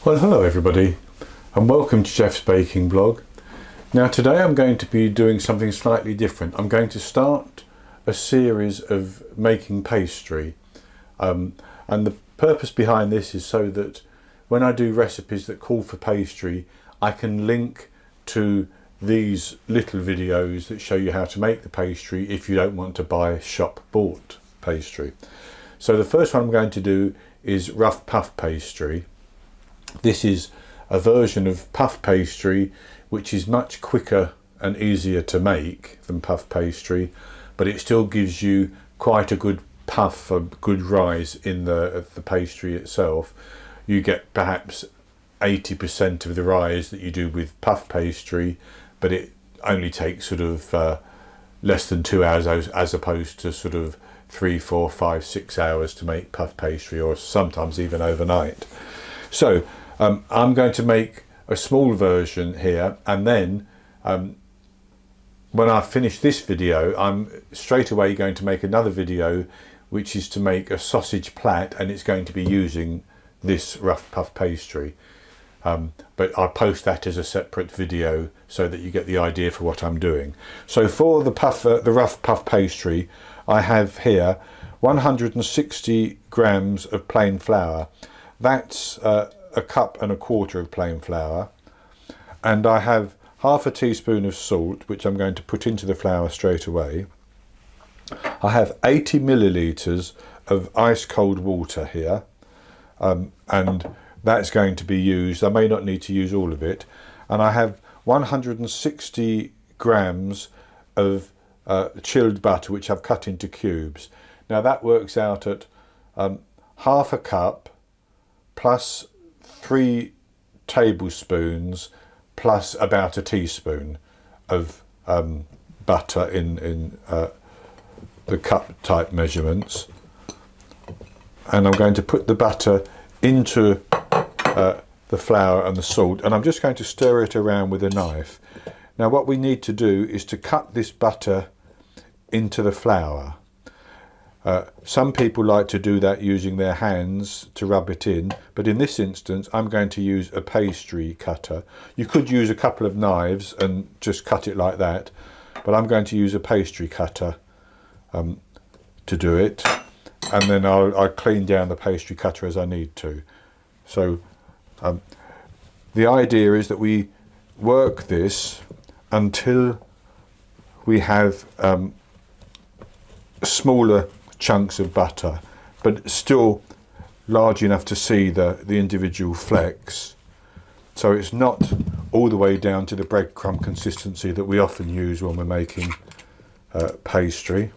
Well, hello everybody and welcome to Jeff's Baking Blog. Now today I'm going to be doing something slightly different. I'm going to start a series of making pastry and the purpose behind this is so that when I do recipes that call for pastry, I can link to these little videos that show you how to make the pastry if you don't want to buy shop bought pastry. So the first one I'm going to do is rough puff pastry. This is a version of puff pastry which is much quicker and easier to make than puff pastry, but it still gives you quite a good puff, a good rise in the pastry itself. You get perhaps 80% of the rise that you do with puff pastry, but it only takes sort of less than 2 hours as opposed to sort of 3, 4, 5, 6 hours to make puff pastry, or sometimes even overnight. So I'm going to make a small version here, and then when I finish this video I'm straight away going to make another video which is to make a sausage plat, and it's going to be using this rough puff pastry, but I'll post that as a separate video so that you get the idea for what I'm doing. So for the rough puff pastry, I have here 160 grams of plain flour. That's a cup and a quarter of plain flour, and I have half a teaspoon of salt which I'm going to put into the flour straight away. I have 80 milliliters of ice cold water here, and that's going to be used. I may not need to use all of it. And I have 160 grams of chilled butter which I've cut into cubes. Now that works out at half a cup plus 3 tablespoons plus about a teaspoon of butter in the cup type measurements, and I'm going to put the butter into the flour and the salt, and I'm just going to stir it around with a knife. Now what we need to do is to cut this butter into the flour. Some people like to do that using their hands to rub it in, but in this instance I'm going to use a pastry cutter. You could use a couple of knives and just cut it like that, but I'm going to use a pastry cutter to do it, and then I'll clean down the pastry cutter as I need to. So the idea is that we work this until we have smaller chunks of butter, but still large enough to see the individual flecks, so it's not all the way down to the breadcrumb consistency that we often use when we're making pastry.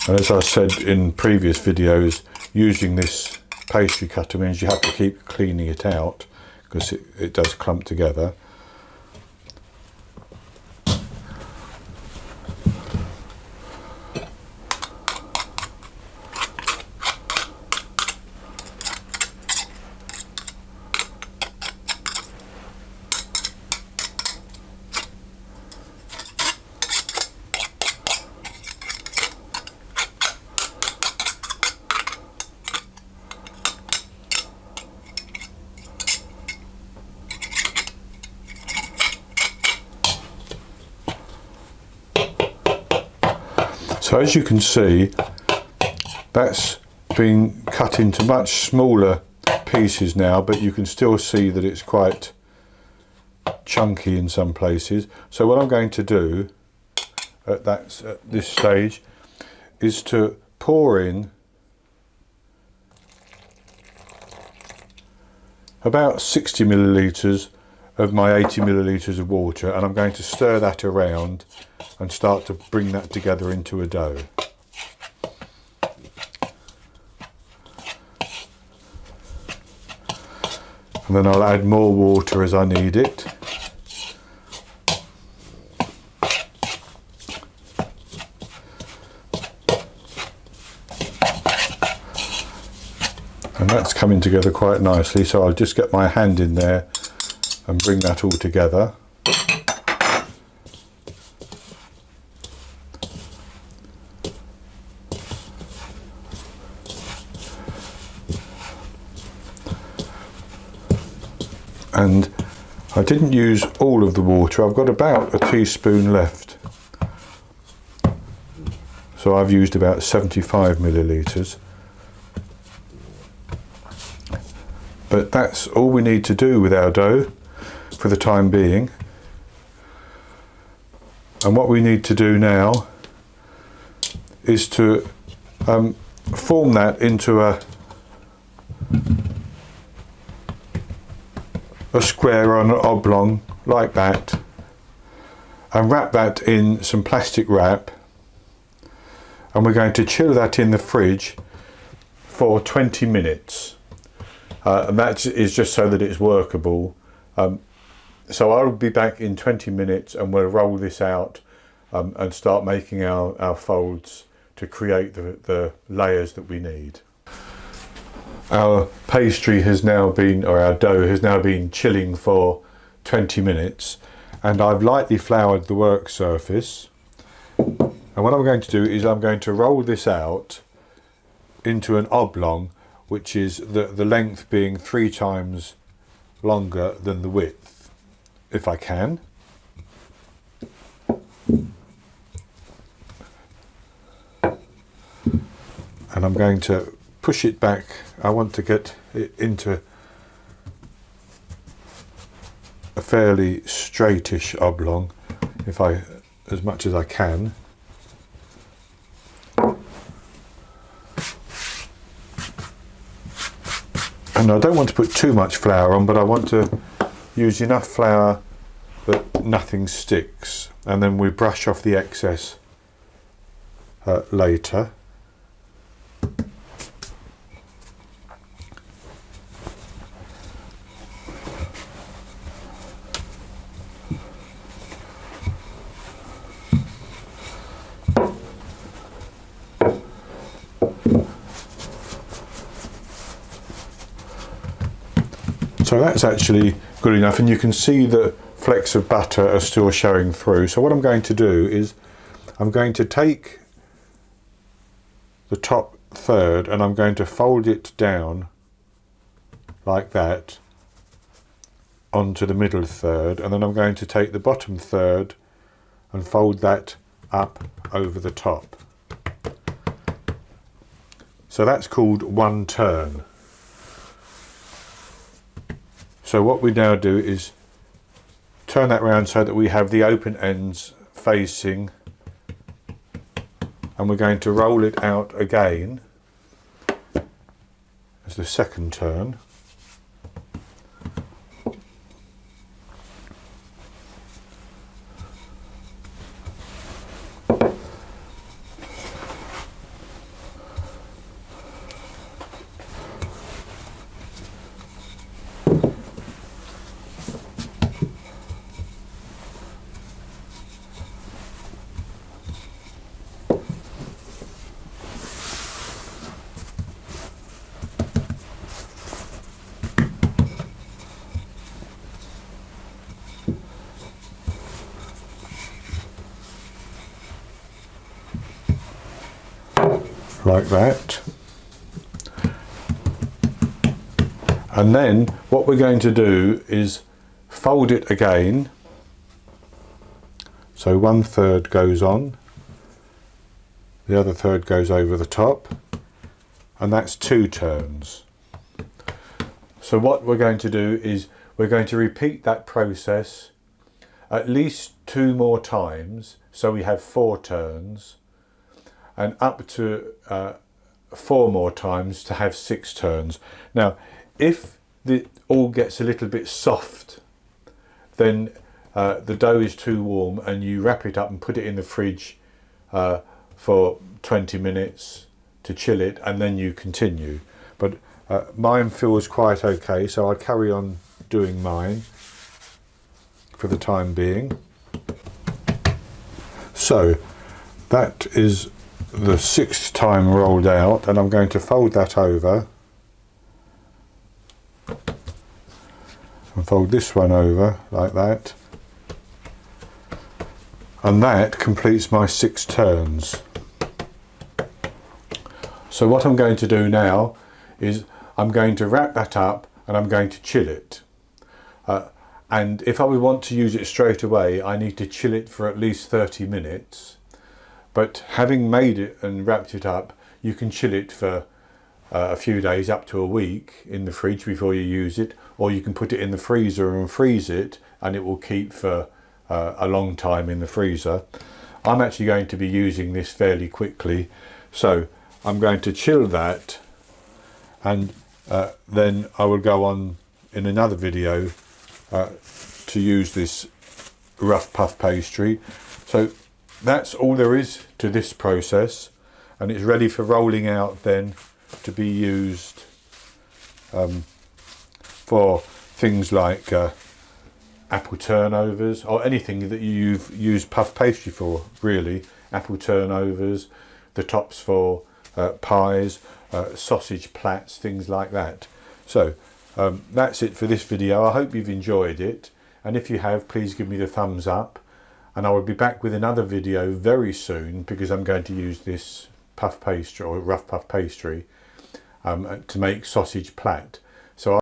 And as I said in previous videos, using this pastry cutter means you have to keep cleaning it out because it does clump together. So as you can see, that's been cut into much smaller pieces now, but you can still see that it's quite chunky in some places. So what I'm going to do at this stage is to pour in about 60 milliliters of my 80 milliliters of water, and I'm going to stir that around and start to bring that together into a dough. And then I'll add more water as I need it. And that's coming together quite nicely, so I'll just get my hand in there and bring that all together. and I didn't use all of the water. I've got about a teaspoon left, so I've used about 75 millilitres. But that's all we need to do with our dough for the time being. And what we need to do now is to form that into a square or an oblong like that, and wrap that in some plastic wrap, and we're going to chill that in the fridge for 20 minutes. And that is just so that it's workable. So I'll be back in 20 minutes and we'll roll this out and start making our folds to create the layers that we need. Our pastry has now been, or our dough has now been chilling for 20 minutes, and I've lightly floured the work surface. And what I'm going to do is I'm going to roll this out into an oblong, which is the length being 3 times longer than the width, if I can. And I'm going to push it back. I want to get it into a fairly straightish oblong, as much as I can. And I don't want to put too much flour on, but I want to use enough flour that nothing sticks, and then we brush off the excess later. So that's actually good enough, and you can see the flecks of butter are still showing through. So what I'm going to do is I'm going to take the top third and I'm going to fold it down like that onto the middle third, and then I'm going to take the bottom third and fold that up over the top. So that's called one turn. So what we now do is turn that round so that we have the open ends facing, and we're going to roll it out again as the second turn. Like that. And then what we're going to do is fold it again. So one third goes on, the other third goes over the top, and that's 2 turns. So what we're going to do is we're going to repeat that process at least 2 more times, so we have 4 turns, and up to 4 more times to have 6 turns. Now, if it all gets a little bit soft, then the dough is too warm, and you wrap it up and put it in the fridge for 20 minutes to chill it, and then you continue. But mine feels quite okay, so I'll carry on doing mine for the time being. So that is the 6th time rolled out, and I'm going to fold that over and fold this one over like that, and that completes my 6 turns. So what I'm going to do now is I'm going to wrap that up and I'm going to chill it. And if I would want to use it straight away, I need to chill it for at least 30 minutes. But having made it and wrapped it up, you can chill it for a few days, up to a week in the fridge before you use it, or you can put it in the freezer and freeze it, and it will keep for a long time in the freezer. I'm actually going to be using this fairly quickly, so I'm going to chill that, and then I will go on in another video to use this rough puff pastry. So that's all there is to this process, and it's ready for rolling out then to be used for things like apple turnovers, or anything that you've used puff pastry for, really. Apple turnovers, the tops for pies, sausage plats, things like that. So that's it for this video. I hope you've enjoyed it, and if you have, please give me the thumbs up, and I will be back with another video very soon, because I'm going to use this puff pastry, or rough puff pastry, to make sausage plat.